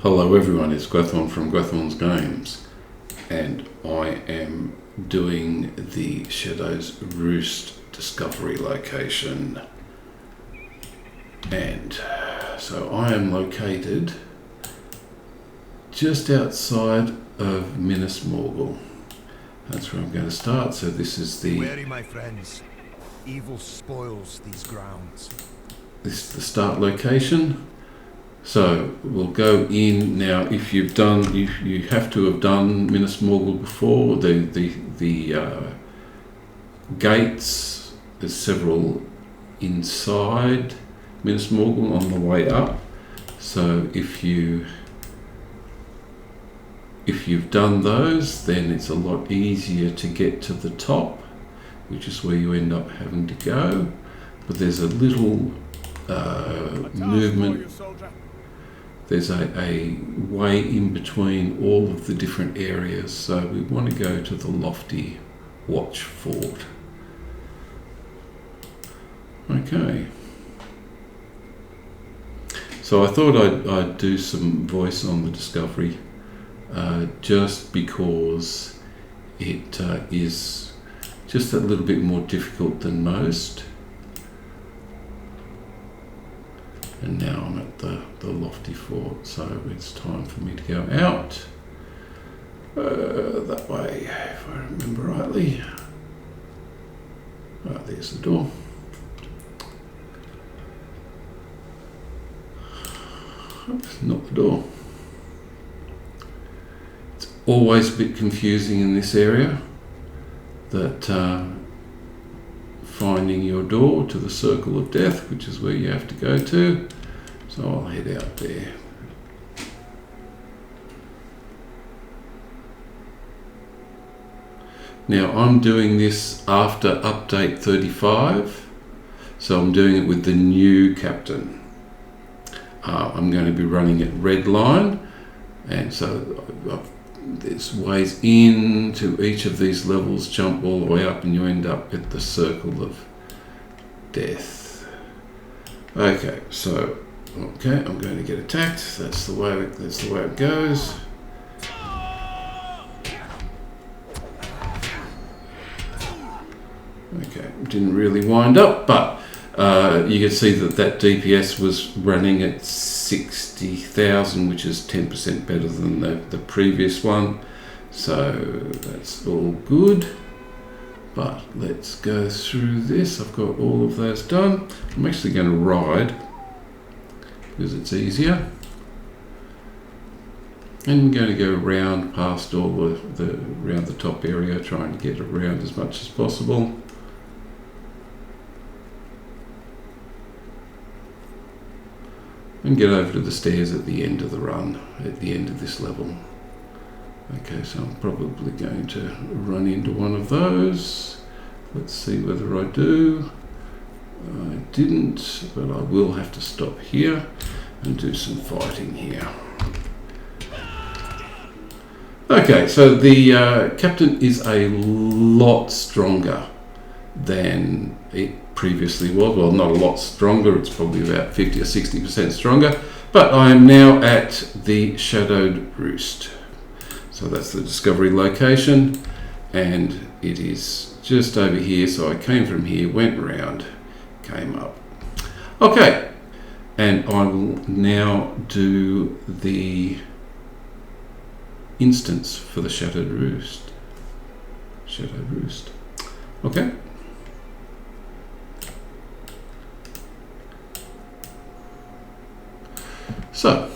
Hello everyone, it's Gwethon from Gwethon's Games, and I am doing the Shadowed Roost discovery location. And so I am located just outside of Minas Morgul. That's where I'm going to start. So this is the... Wary, my friends. Evil spoils these grounds. This is the start location. So we'll go in now. If you've done, you have to have done Minas Morgul before. The gates. There's several inside Minas Morgul on the way up. So if you've done those, then it's a lot easier to get to the top, which is where you end up having to go. But there's a little movement. There's a way in between all of the different areas, so we want to go to the lofty watch fort. Okay. So I thought I'd do some voice on the discovery, just because it is just a little bit more difficult than most. And now I'm at the lofty fort, so it's time for me to go out that way, if I remember rightly. Right, there's the door. Oops, not the door. It's always a bit confusing in this area, that finding your door to the circle of death, which is where you have to go to. So I'll head out there. Now I'm doing this after update 35, so I'm doing it with the new captain. I'm going to be running it red line, and so there's ways into each of these levels, jump all the way up, and you end up at the circle of death. Okay, so I'm going to get attacked. That's the way it goes. Okay, didn't really wind up, but you can see that DPS was running at 60,000, which is 10% better than the previous one. So that's all good. But let's go through this. I've got all of those done. I'm actually going to ride because it's easier. And I'm going to go round past all around the top area, trying to get around as much as possible. And get over to the stairs at the end of the run, at the end of this level. Okay, so I'm probably going to run into one of those. Let's see whether I do. I didn't, but I will have to stop here and do some fighting here. Okay, so the captain is a lot stronger than it previously was. Well, not a lot stronger, it's probably about 50 or 60% stronger, but I am now at the Shadowed Roost. So that's the discovery location, and it is just over here. So I came from here, went round, came up. Okay, and I will now do the instance for the Shadowed Roost. Shadowed Roost. Okay. So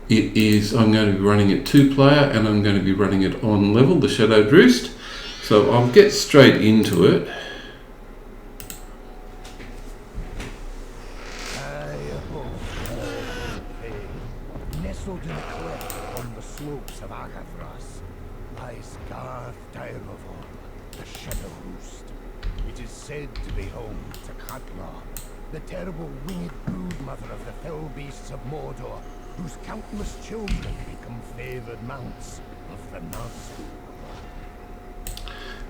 it is, I'm going to be running it 2-player, and I'm going to be running it on level, the Shadowed Roost. So I'll get straight into it. Nestled in a cleft on the slopes of Agathras lies Garth Dairovor, the Shadowed Roost. It is said to be home to Katla, the terrible winged broodmother of the fell beasts of Mordor, whose countless children become favoured mounts of the Nazgûl.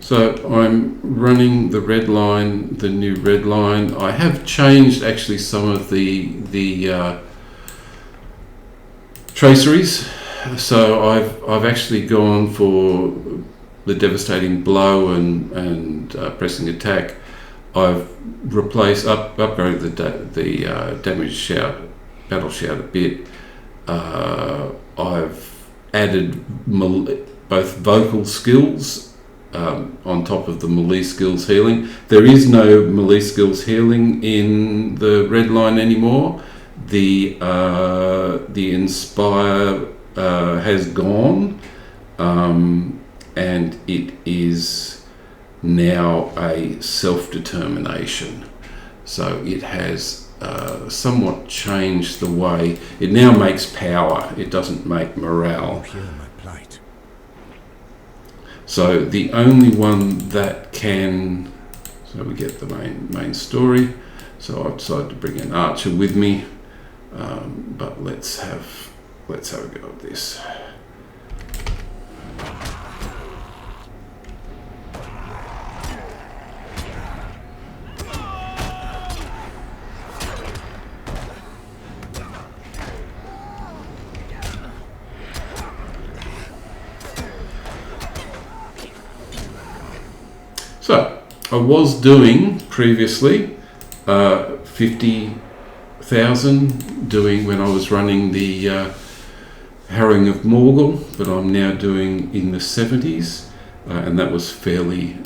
So I'm running the red line, the new red line. I have changed actually some of the traceries. So I've actually gone for the devastating blow and pressing attack. I've upgraded the damage shout, battle shout a bit. I've added both vocal skills on top of the melee skills healing. There is no melee skills healing in the red line anymore. The Inspire has gone, and it is now a self-determination. So it has somewhat changed the way it now makes power. It doesn't make morale. So the only one that can, so we get the main story. So I decided to bring an archer with me, but let's have a go at this. So I was doing previously 50,000 doing when I was running the Harrowing of Morgul, but I'm now doing in the 70s, and that was fairly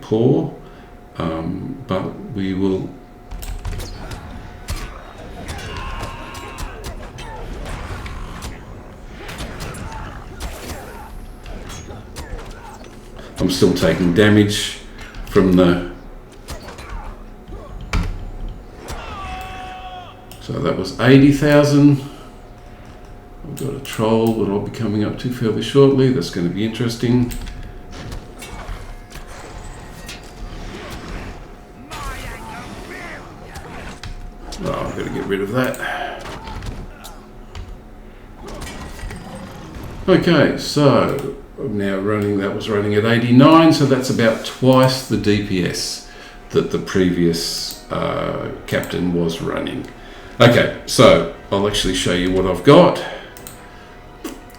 poor. But we will. I'm still taking damage from the. So that was 80,000. I've got a troll that I'll be coming up to fairly shortly. That's going to be interesting. Oh, I've got to get rid of that. Okay, so I'm now running, that was running at 89, so that's about twice the DPS that the previous captain was running. Okay, so I'll actually show you what I've got.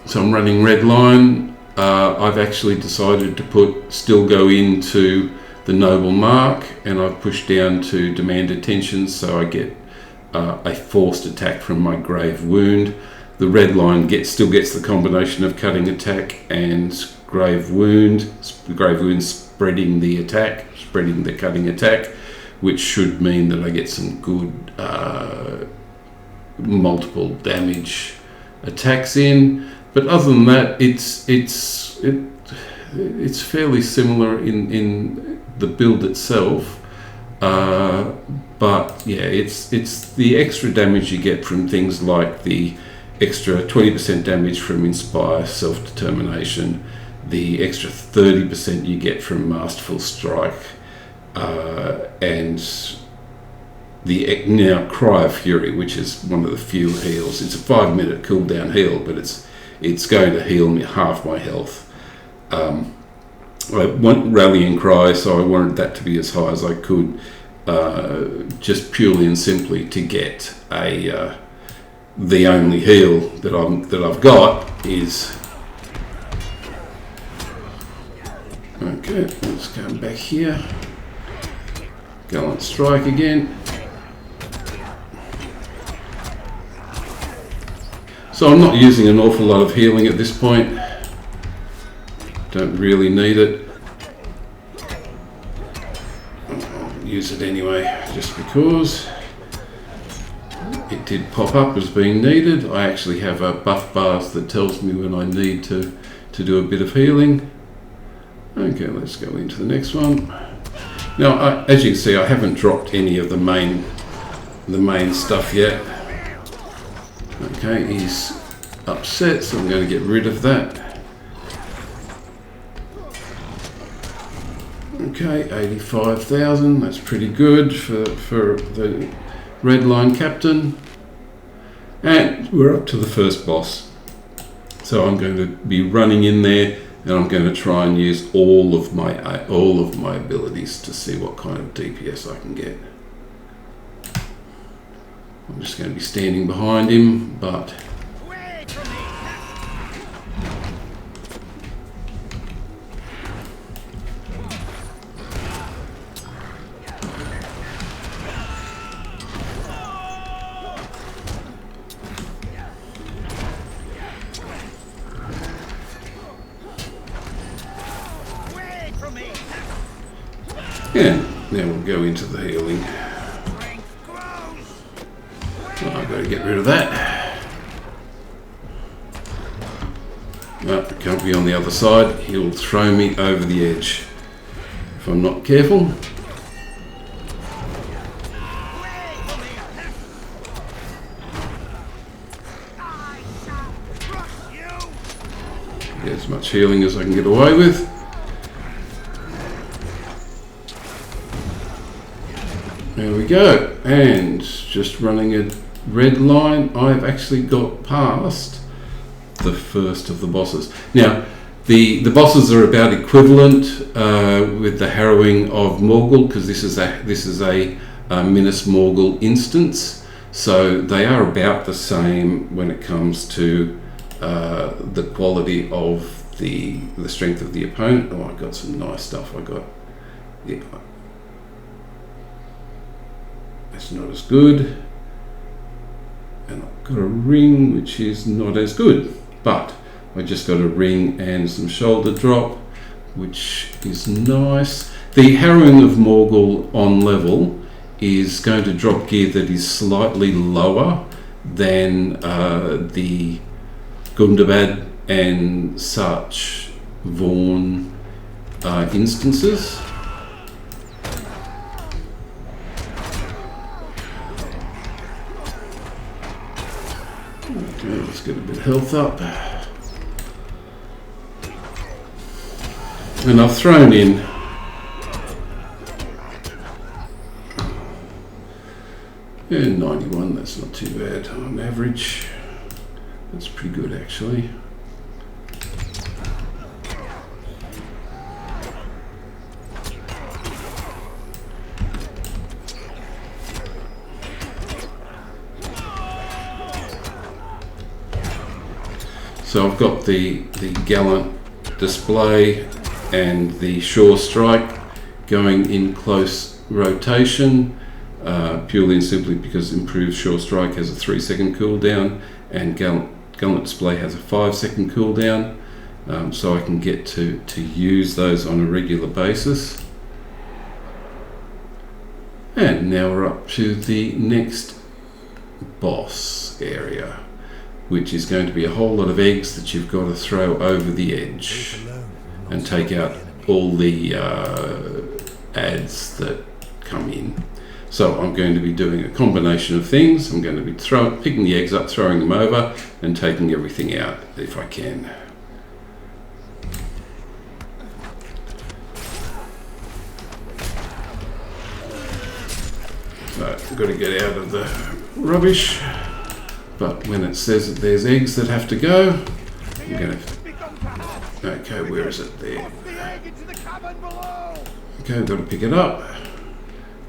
So I'm running red line. I've actually decided to still go into the noble mark, and I've pushed down to demand attention, so I get a forced attack from my grave wound. The red line still gets the combination of cutting attack and grave wound. The grave wound spreading the cutting attack, which should mean that I get some good multiple damage attacks in. But other than that, it's fairly similar in the build itself. But yeah, it's the extra damage you get from things like the extra 20% damage from Inspire Self-Determination, the extra 30% you get from Masterful Strike, and the now Cry of Fury, which is one of the few heals. It's a 5-minute cooldown heal, but it's going to heal me half my health. I want Rallying Cry, so I wanted that to be as high as I could, just purely and simply to get the only heal that I've got is. Okay, let's come back here. Gallant Strike again. So I'm not using an awful lot of healing at this point. Don't really need it. I'll use it anyway, just because it did pop up as being needed. I actually have a buff bar that tells me when I need to do a bit of healing. Okay, let's go into the next one. Now, as you can see, I haven't dropped any of the main stuff yet. Okay, he's upset, so I'm going to get rid of that. Okay, 85,000. That's pretty good for the red line captain. And we're up to the first boss. So I'm going to be running in there, and I'm going to try and use all of my abilities to see what kind of DPS I can get. I'm just going to be standing behind him, but And now we'll go into the healing. Oh, I've got to get rid of that. No, it can't be on the other side. He'll throw me over the edge if I'm not careful. Get as much healing as I can get away with. There we go. And just running a red line, I've actually got past the first of the bosses. Now, the bosses are about equivalent with the harrowing of Morgul, because this is a Minas Morgul instance. So they are about the same when it comes to the quality of the strength of the opponent. Oh, I got some nice stuff. Yeah, it's not as good, and I've got a ring which is not as good, but I just got a ring and some shoulder drop, which is nice. The harrowing of Morgul on level is going to drop gear that is slightly lower than the Gundabad and such Vaughn instances. Okay, let's get a bit of health up. And I've thrown in yeah, 91, that's not too bad on average. That's pretty good actually. So I've got the gallant display and the sure strike going in close rotation, purely and simply because improved sure strike has a 3-second cooldown and gallant display has a 5-second cooldown, so I can get to use those on a regular basis. And now we're up to the next boss area, which is going to be a whole lot of eggs that you've got to throw over the edge and take out all the ads that come in. So I'm going to be doing a combination of things. I'm going to be picking the eggs up, throwing them over, and taking everything out if I can. So I've got to get out of the rubbish. But when it says that there's eggs that have to go, I'm going to... Okay, where is it? There. Okay, I've got to pick it up.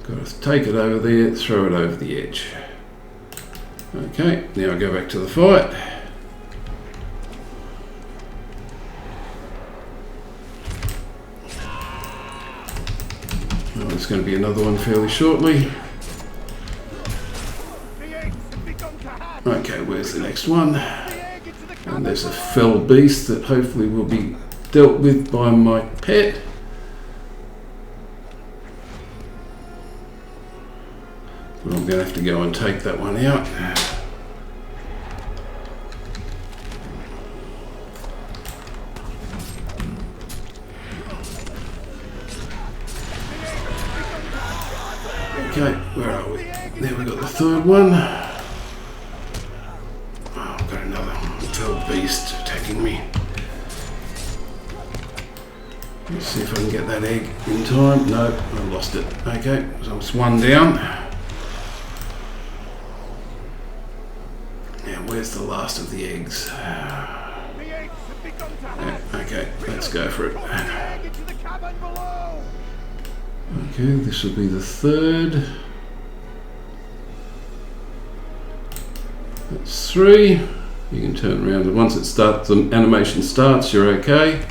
Got to take it over there, throw it over the edge. Okay, now I go back to the fight. Oh, there's going to be another one fairly shortly. Okay, where's the next one? And there's a fell beast that hopefully will be dealt with by my pet. But I'm going to have to go and take that one out. Okay, where are we? There we got the third one. Beast attacking me. Let's see if I can get that egg in time. No, I lost it. Okay, so it's one down. Now where's the last of the eggs? Yeah, okay, let's go for it. Okay, this will be the third. That's 3. You can turn around, and once it starts, the animation starts, you're okay.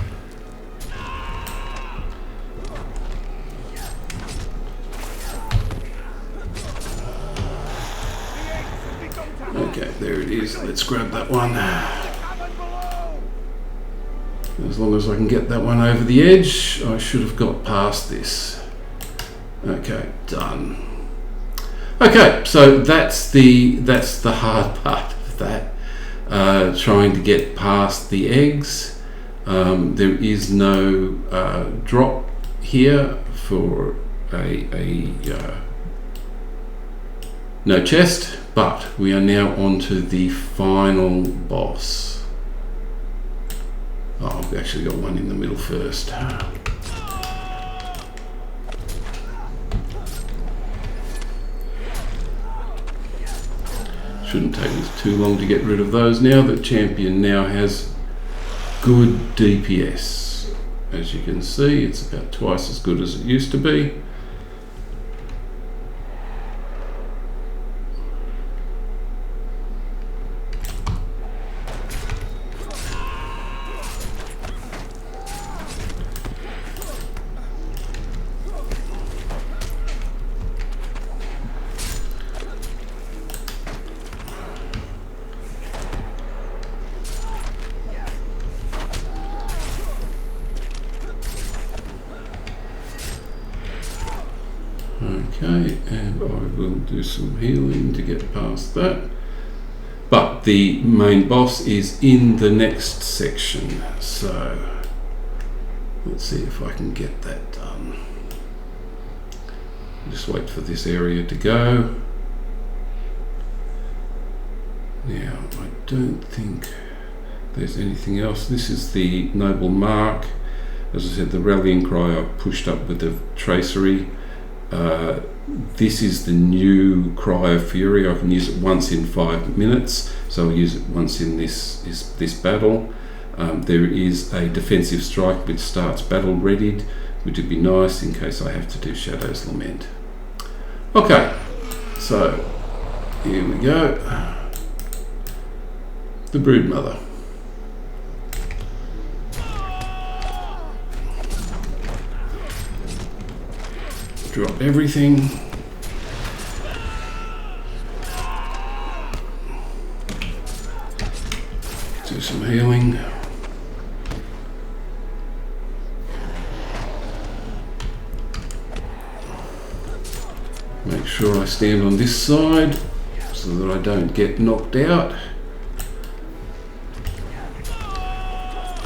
Okay, there it is. Let's grab that one. As long as I can get that one over the edge, I should have got past this. Okay, done. Okay, so that's the hard part of that. Trying to get past the eggs. There is no drop here for no chest, but we are now on to the final boss. Oh, I've actually got one in the middle first. Shouldn't take us too long to get rid of those now. The champion now has good DPS. As you can see, it's about twice as good as it used to be. Okay, and I will do some healing to get past that. But the main boss is in the next section, so let's see if I can get that done. Just wait for this area to go. Now, I don't think there's anything else. This is the Noble Mark. As I said, the rallying cry I pushed up with the tracery. This is the new Cry of Fury. I can use it once in 5 minutes, so I'll use it once in this battle. There is a defensive strike which starts battle readied, which would be nice in case I have to do Shadow's Lament. Okay, so here we go. The Broodmother. Drop everything. Do some healing. Make sure I stand on this side so that I don't get knocked out.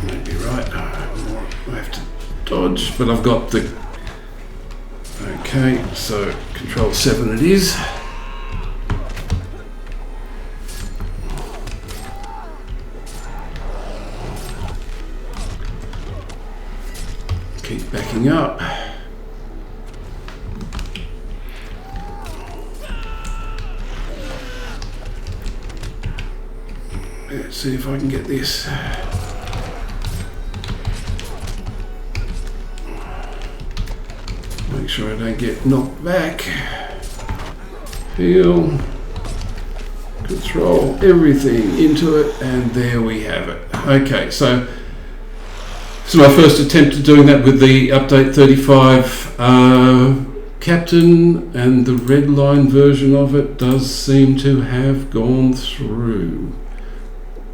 Maybe right. I have to dodge, but I've got the... Okay, so Control 7 it is. Keep backing up. Let's see if I can get this. Make sure I don't get knocked back. Heal. Control everything into it, and there we have it. Okay, so this is my first attempt at doing that with the update 35 Captain, and the red line version of it does seem to have gone through.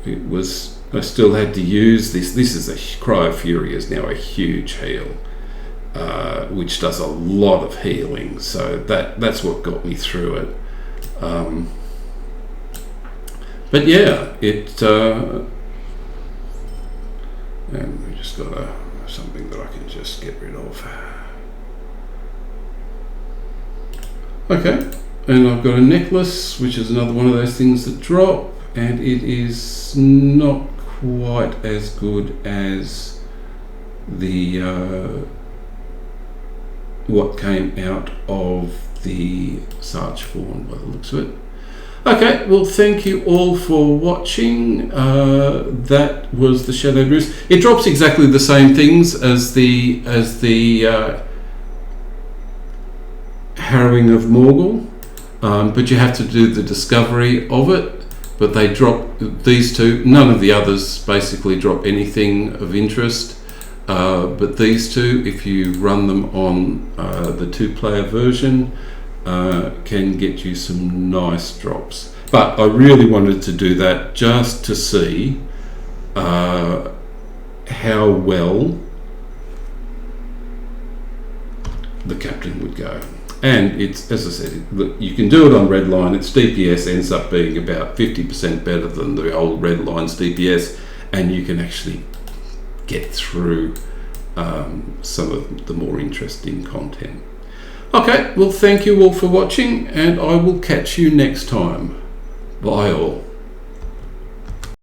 It was, I still had to use this. This is a Cry of Fury is now a huge heal. Which does a lot of healing, so that's what got me through it. But yeah, and we just got something that I can just get rid of. Okay, and I've got a necklace, which is another one of those things that drop, and it is not quite as good as the what came out of the Sarge Fawn by the looks of it. Okay, well, thank you all for watching. That was the Shadowed Roost. It drops exactly the same things as the Harrowing of Morgul, but you have to do the discovery of it. But they drop these two. None of the others basically drop anything of interest. But these two, if you run them on the 2-player version, can get you some nice drops. But I really wanted to do that just to see how well the captain would go. And it's, as I said, look, you can do it on red line. Its DPS ends up being about 50% better than the old red line's DPS, and you can actually get through some of the more interesting content. Okay, well, thank you all for watching, and I will catch you next time. Bye all.